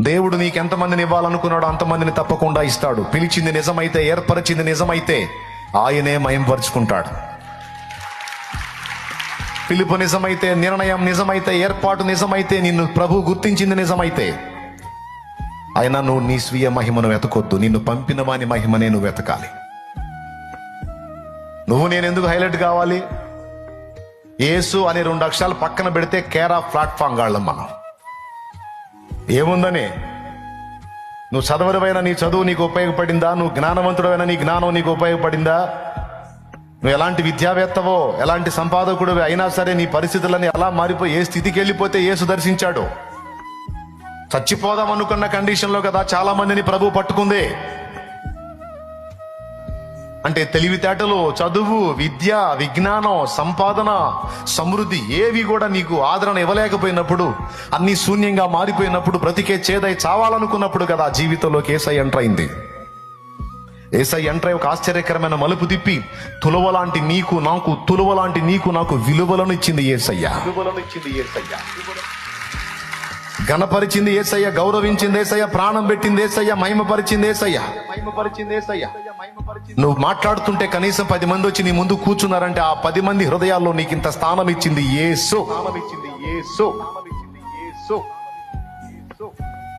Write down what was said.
దేవుడు నీకెంతమందిని ఇవ్వాలనుకున్నాడో అంతమందిని తప్పకుండా ఇస్తాడు. పిలిచింది నిజమైతే, ఏర్పరిచింది నిజమైతే ఆయనే మయంపరుచుకుంటాడు. పిలుపు నిజమైతే, నిర్ణయం నిజమైతే, ఏర్పాటు నిజమైతే, నిన్ను ప్రభు గుర్తించింది నిజమైతే, అయినా నువ్వు నీ స్వీయ మహిమను వెతకొద్దు. నిన్ను పంపిన వాని మహిమనే నువ్వు వెతకాలి. నువ్వు నేను ఎందుకు హైలైట్ కావాలి? యేసు అనే 2 అక్షరాలు పక్కన పెడితే కేర్ ఆఫ్ ప్లాట్ఫామ్ గాళ్ళం మనం. ఏముందని? నువ్వు చదవరువైనా నీ చదువు నీకు ఉపయోగపడిందా? నువ్వు జ్ఞానవంతుడైనా నీ జ్ఞానం నీకు ఉపయోగపడిందా? నువ్వు ఎలాంటి విద్యావేత్తవో, ఎలాంటి సంపాదకుడివి అయినా సరే, నీ పరిస్థితులని ఎలా మారిపోయి ఏ స్థితికి వెళ్ళిపోతే యేసు దర్శించాడు. చచ్చిపోదాం అనుకున్న కండిషన్లో కదా చాలా మందిని ప్రభు పట్టుకుంది. అంటే తెలివితేటలు, చదువు, విద్య, విజ్ఞానం, సంపాదన, సమృద్ధి ఏవి కూడా నీకు ఆదరణ ఇవ్వలేకపోయినప్పుడు, అన్ని శూన్యంగా మారిపోయినప్పుడు, బ్రతికే చేదై చావాలనుకున్నప్పుడు కదా జీవితంలోకి యేసై ఎంటర్ అయింది. యేసై ఎంటర్ అయి ఒక ఆశ్చర్యకరమైన మలుపు తిప్పి తులువలాంటి నీకు నాకు విలువలను ఇచ్చింది యేసయ్య. ఘనపరిచింది యేసయ్య, గౌరవించింది యేసయ్య, ప్రాణం పెట్టింది యేసయ్య, మహిమపరిచింది యేసయ్య. నువ్వు మాట్లాడుతుంటే కనీసం 10 మంది వచ్చి నీ ముందు కూర్చున్నారంటే ఆ 10 మంది హృదయాల్లో నీకు ఇంత స్థానం ఇచ్చింది యేసు.